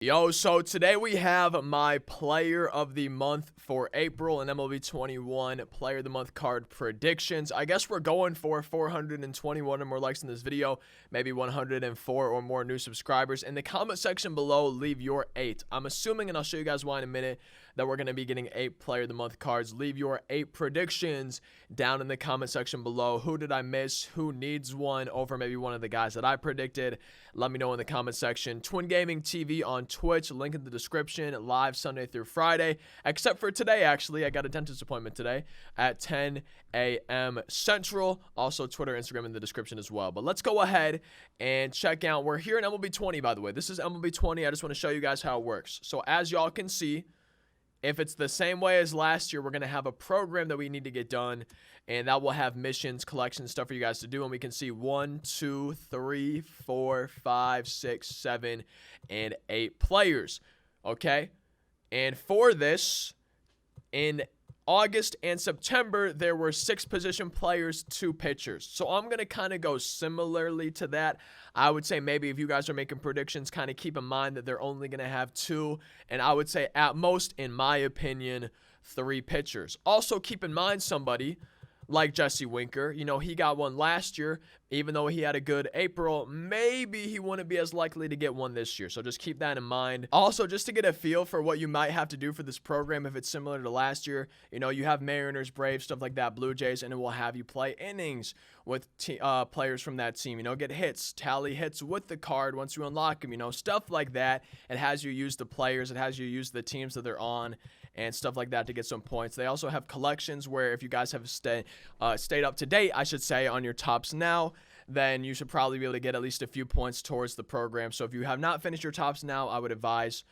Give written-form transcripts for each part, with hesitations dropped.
Yo, so today we have my player of the month for April and MLB 21 player of the month card predictions. I guess we're going for 421 or more likes in this video, maybe 104 or more new subscribers. In the comment section below, leave your 8. I'm assuming, and I'll show you guys why in a minute, that we're going to be getting 8 player of the month cards. Leave your 8 predictions down in the comment section below. Who did I miss? Who needs one over maybe one of the guys that I predicted? Let me know in the comment section. Twin Gaming TV on Twitch, link in the description, live Sunday through Friday, except for today. Actually, I got a dentist appointment today at 10 a.m. Central. Also Twitter, Instagram in the description as well. But let's go ahead and check out. We're here in MLB 20, by the way. This is MLB 20. I just want to show you guys how it works. So as y'all can see, if it's the same way as last year, we're going to have a program that we need to get done, and that will have missions, collections, stuff for you guys to do. And we can see 1, 2, 3, 4, 5, 6, 7, and 8 players. Okay? And for this, in August and September, there were 6 position players, 2 pitchers. So I'm going to kind of go similarly to that. I would say maybe if you guys are making predictions, kind of keep in mind that they're only going to have 2. And I would say at most, in my opinion, 3 pitchers. Also keep in mind somebody like Jesse Winker. You know, he got one last year. Even though he had a good April, maybe he wouldn't be as likely to get one this year. So just keep that in mind. Also, just to get a feel for what you might have to do for this program, if it's similar to last year, you know, you have Mariners, Braves, stuff like that, Blue Jays, and it will have you play innings with players from that team. You know, get hits, tally hits with the card once you unlock them, you know, stuff like that. It has you use the players. It has you use the teams that they're on and stuff like that to get some points. They also have collections where if you guys have stayed up to date, I should say, on your tops now, then you should probably be able to get at least a few points towards the program. So if you have not finished your tops now, I would advise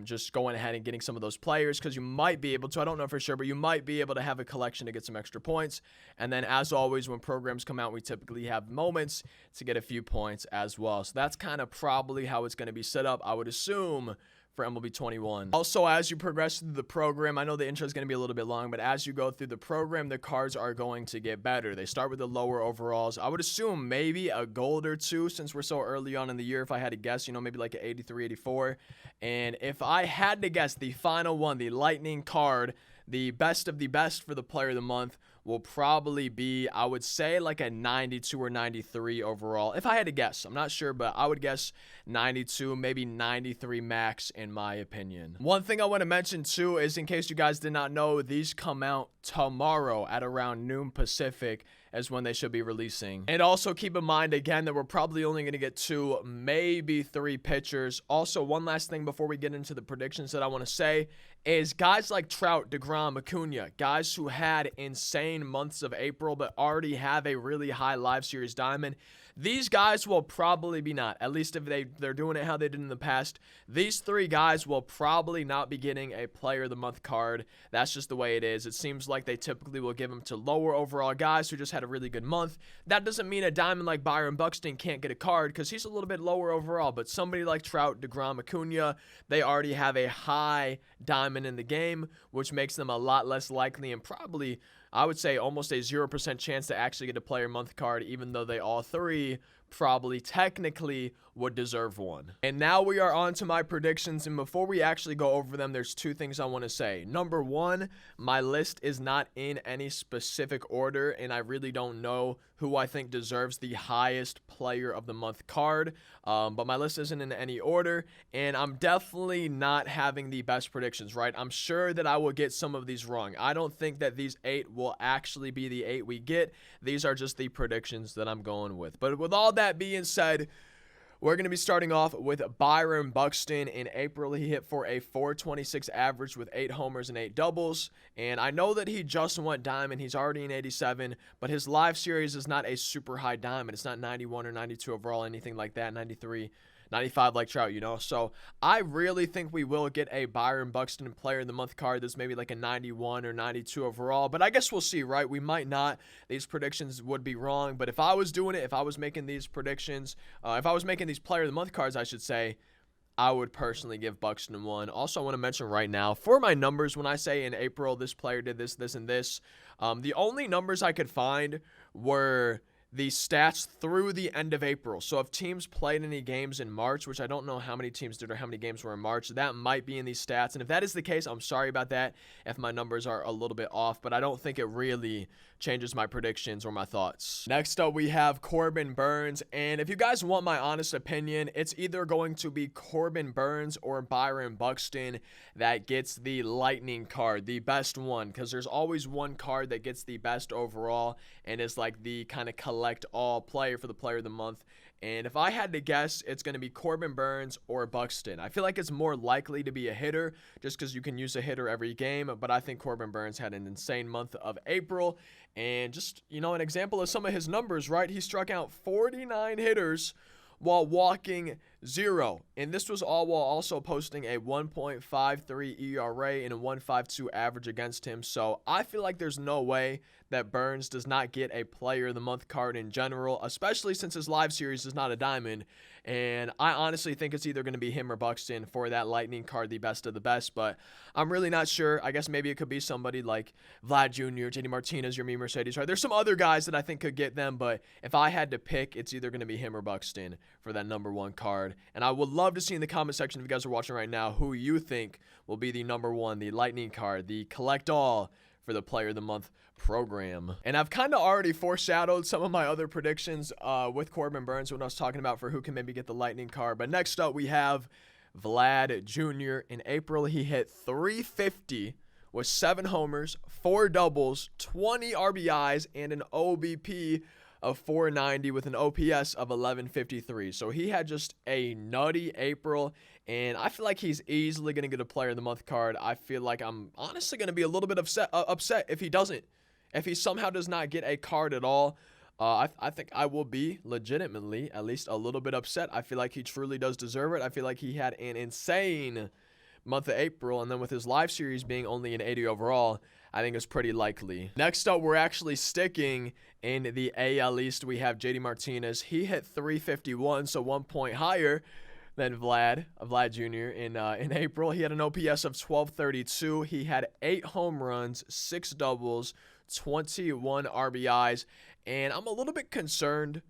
just going ahead and getting some of those players, because you might be able to, I don't know for sure, but you might be able to have a collection to get some extra points. And then as always, when programs come out, we typically have moments to get a few points as well. So that's kind of probably how it's going to be set up, I would assume, for MLB 21. Also, as you progress through the program, I know the intro is going to be a little bit long, but as you go through the program, the cards are going to get better. They start with the lower overalls. I would assume maybe a gold or 2 since we're so early on in the year. If I had to guess, you know, maybe like an 83, 84. And if I had to guess, the final one, the lightning card, the best of the best for the player of the month, will probably be, I would say, like a 92 or 93 overall. If I had to guess, I'm not sure, but I would guess 92, maybe 93 max in my opinion. One thing I want to mention too is, in case you guys did not know, these come out tomorrow at around noon Pacific as when they should be releasing. And also keep in mind again that we're probably only going to get 2, maybe 3 pitchers. Also, one last thing before we get into the predictions that I want to say is guys like Trout, DeGrom, Acuna, guys who had insane months of April but already have a really high live series diamond. These guys will probably be not, at least if they're doing it how they did in the past, these 3 guys will probably not be getting a player of the month card. That's just the way it is. It seems like they typically will give them to lower overall guys who just had a really good month. That doesn't mean a diamond like Byron Buxton can't get a card, because he's a little bit lower overall, but somebody like Trout, DeGrom, Acuna, they already have a high diamond in the game, which makes them a lot less likely and probably, I would say, almost a 0% chance to actually get a player month card, even though they all 3 probably technically would deserve one. And now we are on to my predictions, and before we actually go over them, there's 2 things I want to say. Number 1, my list is not in any specific order, and I really don't know who I think deserves the highest player of the month card, but my list isn't in any order, and I'm definitely not having the best predictions, right? I'm sure that I will get some of these wrong. I don't think that these 8 will actually be the 8 we get. These are just the predictions that I'm going with. But with all that being said, we're going to be starting off with Byron Buxton. In April, he hit for a .426 average with 8 homers and 8 doubles. And I know that he just went diamond. He's already in 87, but his live series is not a super high diamond. It's not 91 or 92 overall, anything like that, 93. 95 like Trout, you know. So I really think we will get a Byron Buxton player of the month card that's maybe like a 91 or 92 overall, but I guess we'll see, right? We might not. These predictions would be wrong, but if I was doing it, if I was making these predictions, if I was making these player of the month cards, I should say, I would personally give Buxton one. Also, I want to mention right now, for my numbers, when I say in April, this player did this, this, and this, the only numbers I could find were the stats through the end of April. So if teams played any games in March, which I don't know how many teams did or how many games were in March, that might be in these stats. And if that is the case, I'm sorry about that if my numbers are a little bit off, but I don't think it really changes my predictions or my thoughts. Next up, we have Corbin Burnes. And if you guys want my honest opinion, it's either going to be Corbin Burnes or Byron Buxton that gets the lightning card, the best one, because there's always one card that gets the best overall and is like the kind of collect all player for the player of the month. And if I had to guess, it's going to be Corbin Burnes or Buxton. I feel like it's more likely to be a hitter just because you can use a hitter every game. But I think Corbin Burnes had an insane month of April. And just, you know, an example of some of his numbers, right? He struck out 49 hitters while walking 0. And this was all while also posting a 1.53 ERA and a 1.52 average against him. So I feel like there's no way that Burnes does not get a player of the month card in general, especially since his live series is not a diamond. And I honestly think it's either going to be him or Buxton for that lightning card, the best of the best, but I'm really not sure. I guess maybe it could be somebody like Vlad Jr., JD Martinez, Yermin, Mercedes, right? There's some other guys that I think could get them, but if I had to pick, it's either going to be him or Buxton for that number 1 card. And I would love to see in the comment section, if you guys are watching right now, who you think will be the number 1, the lightning card, the collect all for the player of the month program. And I've kind of already foreshadowed some of my other predictions with Corbin Burnes when I was talking about for who can maybe get the lightning card. But next up, we have Vlad Jr. In April, he hit 350 with 7 homers, 4 doubles, 20 RBIs, and an OBP of 490 with an OPS of 1153. So he had just a nutty April, and I feel like he's easily going to get a player of the month card. I feel like I'm honestly going to be a little bit upset if he doesn't. If he somehow does not get a card at all, I think I will be legitimately at least a little bit upset. I feel like he truly does deserve it. I feel like he had an insane month of April, and then with his live series being only an 80 overall, I think it's pretty likely. Next up, we're actually sticking in the AL East. We have JD Martinez. He hit 351, so 1 point higher than Vlad Jr. in April. He had an OPS of 1232. He had 8 home runs, 6 doubles, 21 RBIs, and I'm a little bit concerned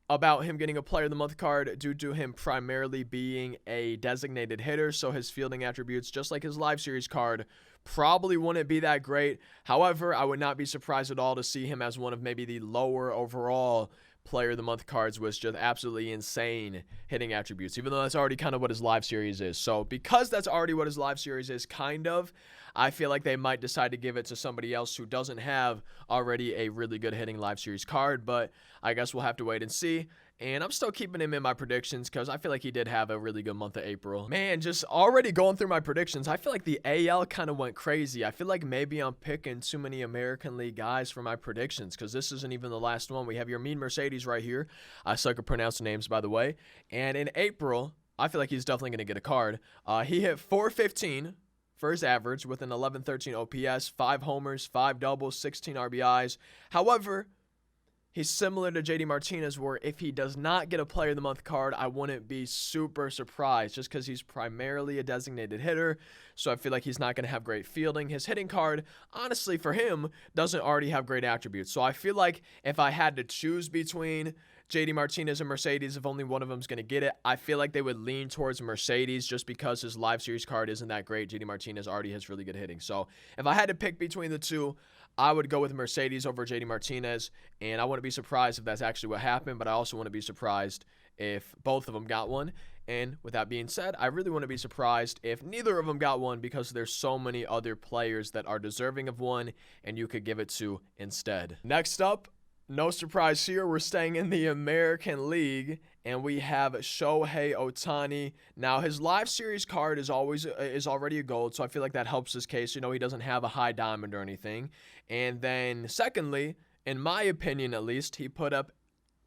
about him getting a player of the month card due to him primarily being a designated hitter, so his fielding attributes, just like his live series card, probably wouldn't be that great. However, I would not be surprised at all to see him as one of maybe the lower overall player of the month cards with just absolutely insane hitting attributes, even though that's already kind of what his live series is. So because that's already what his live series is, kind of, I feel like they might decide to give it to somebody else who doesn't have already a really good hitting live series card, but I guess we'll have to wait and see. And I'm still keeping him in my predictions because I feel like he did have a really good month of April. Man, just already going through my predictions, I feel like the AL kind of went crazy. I feel like maybe I'm picking too many American League guys for my predictions because this isn't even the last one. We have Yermin, Mercedes right here. I suck at pronouncing names, by the way. And in April, I feel like he's definitely going to get a card. He hit 415 for his average with an 1113 OPS, 5 homers, 5 doubles, 16 RBIs. However, he's similar to JD Martinez, where if he does not get a player of the month card, I wouldn't be super surprised just because he's primarily a designated hitter. So I feel like he's not going to have great fielding. His hitting card, honestly, for him, doesn't already have great attributes. So I feel like if I had to choose between JD Martinez and Mercedes, if only one of them is going to get it, I feel like they would lean towards Mercedes just because his live series card isn't that great. JD Martinez already has really good hitting. So if I had to pick between the two, I would go with Mercedes over JD Martinez, and I wouldn't be surprised if that's actually what happened, but I also wouldn't be surprised if both of them got one. And with that being said, I really wouldn't be surprised if neither of them got one because there's so many other players that are deserving of one and you could give it to instead. Next up, no surprise here, we're staying in the American League, and we have Shohei Ohtani. Now, his live series card is already a gold, so I feel like that helps his case. You know, he doesn't have a high diamond or anything. And then, secondly, in my opinion at least, he put up,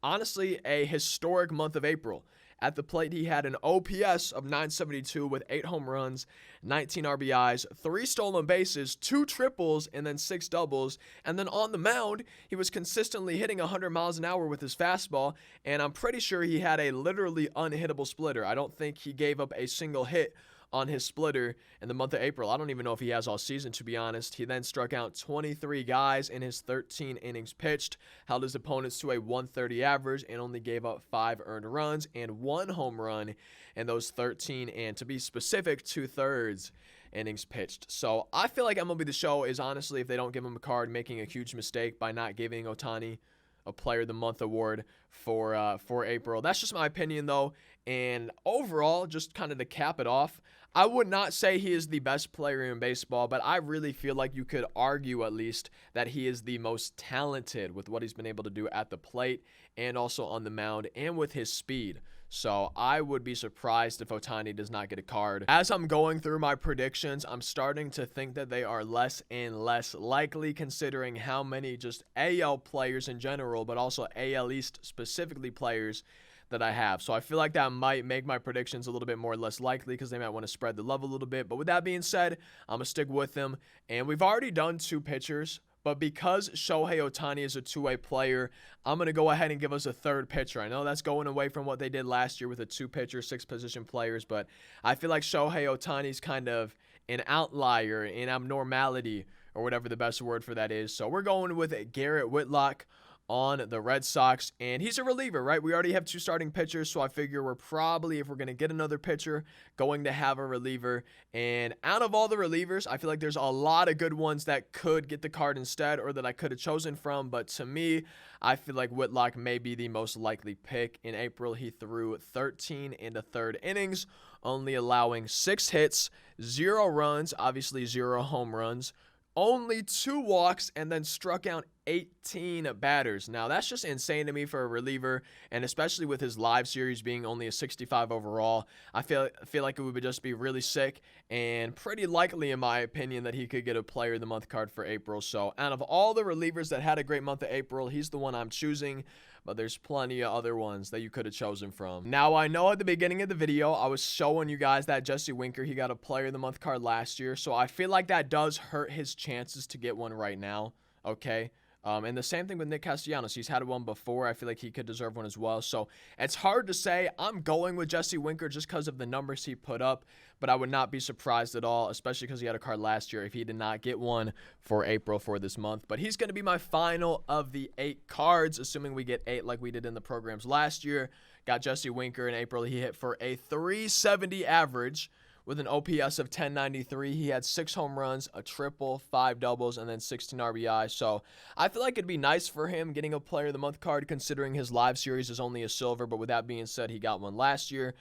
honestly, a historic month of April. At the plate, he had an OPS of 972 with 8 home runs, 19 RBIs, 3 stolen bases, 2 triples, and then 6 doubles. And then on the mound, he was consistently hitting 100 miles an hour with his fastball, and I'm pretty sure he had a literally unhittable splitter. I don't think he gave up a single hit on his splitter in the month of April. I don't even know if he has all season, to be honest. He then struck out 23 guys in his 13 innings pitched, held his opponents to a 130 average, and only gave up 5 earned runs and 1 home run in those 13, and to be specific, 2/3 innings pitched. So I feel like MLB The Show is honestly, if they don't give him a card, making a huge mistake by not giving Ohtani a Player of the Month award for April. That's just my opinion, though. And overall, just kind of to cap it off, I would not say he is the best player in baseball, but I really feel like you could argue at least that he is the most talented with what he's been able to do at the plate and also on the mound and with his speed. So I would be surprised if Ohtani does not get a card. As I'm going through my predictions, I'm starting to think that they are less and less likely, considering how many just AL players in general, but also AL East specifically players that I have. So I feel like that might make my predictions a little bit more or less likely because they might want to spread the love a little bit. But with that being said, I'm going to stick with them. And we've already done 2 pitchers. But because Shohei Ohtani is a two-way player, I'm going to go ahead and give us a 3rd pitcher. I know that's going away from what they did last year with a 2-pitcher, 6-position players, but I feel like Shohei Ohtani is kind of an outlier, an abnormality, or whatever the best word for that is. So we're going with Garrett Whitlock on the Red Sox, and he's a reliever, right? We already have 2 starting pitchers, so I figure we're probably, if we're going to get another pitcher, going to have a reliever. And out of all the relievers, I feel like there's a lot of good ones that could get the card instead or that I could have chosen from, but to me, I feel like Whitlock may be the most likely pick. In April, he threw 13 1/3 innings, only allowing 6 hits, 0 runs, obviously 0 home runs, only 2 walks, and then struck out 18 batters. Now, that's just insane to me for a reliever, and especially with his live series being only a 65 overall. I feel like it would just be really sick and pretty likely, in my opinion, that he could get a Player of the Month card for April. So, out of all the relievers that had a great month of April, he's the one I'm choosing. But there's plenty of other ones that you could have chosen from. Now, I know at the beginning of the video, I was showing you guys that Jesse Winker, he got a Player of the Month card last year. So I feel like that does hurt his chances to get one right now, okay? And the same thing with Nick Castellanos. He's had one before. I feel like he could deserve one as well. So it's hard to say. I'm going with Jesse Winker just because of the numbers he put up. But I would not be surprised at all, especially because he had a card last year, if he did not get one for April for this month. But he's going to be my final of the 8 cards, assuming we get 8 like we did in the programs last year. Got Jesse Winker in April. He hit for a 370 average with an OPS of 1093. He had 6 home runs, a triple, 5 doubles, and then 16 RBI. So I feel like it'd be nice for him getting a Player of the Month card, considering his live series is only a silver. But with that being said, he got one last year.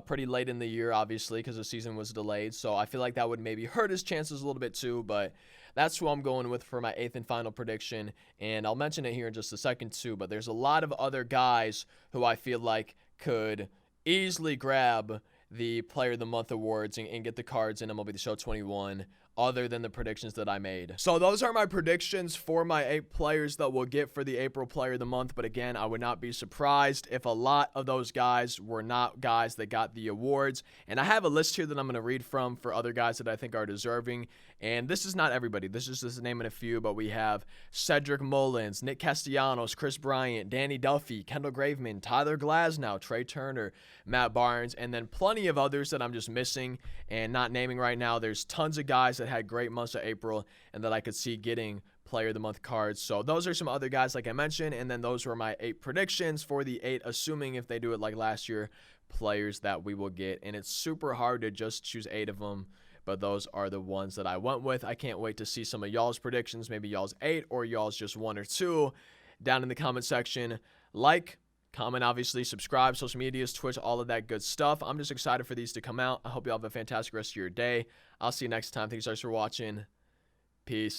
Pretty late in the year, obviously, because the season was delayed. So I feel like that would maybe hurt his chances a little bit too. But that's who I'm going with for my 8th and final prediction. And I'll mention it here in just a second too. But there's a lot of other guys who I feel like could easily grab the Player of the Month awards and get the cards in MLB The Show 21 other than the predictions that I made. So those are my predictions for my 8 players that we'll get for the April Player of the Month. But again, I would not be surprised if a lot of those guys were not guys that got the awards. And I have a list here that I'm going to read from for other guys that I think are deserving. And this is not everybody. This is just naming a few, but we have Cedric Mullins, Nick Castellanos, Chris Bryant, Danny Duffy, Kendall Graveman, Tyler Glasnow, Trey Turner, Matt Barnes, and then plenty of others that I'm just missing and not naming right now. There's tons of guys that had great months of April and that I could see getting Player of the Month cards. So those are some other guys like I mentioned, and then those were my 8 predictions for the 8, assuming if they do it like last year, players that we will get. And it's super hard to just choose 8 of them, but those are the ones that I went with. I can't wait to see some of y'all's predictions, maybe y'all's 8 or y'all's just 1 or 2 down in the comment section. Like, comment, obviously, subscribe, social medias, Twitch, all of that good stuff. I'm just excited for these to come out. I hope you all have a fantastic rest of your day. I'll see you next time. Thanks guys for watching. Peace.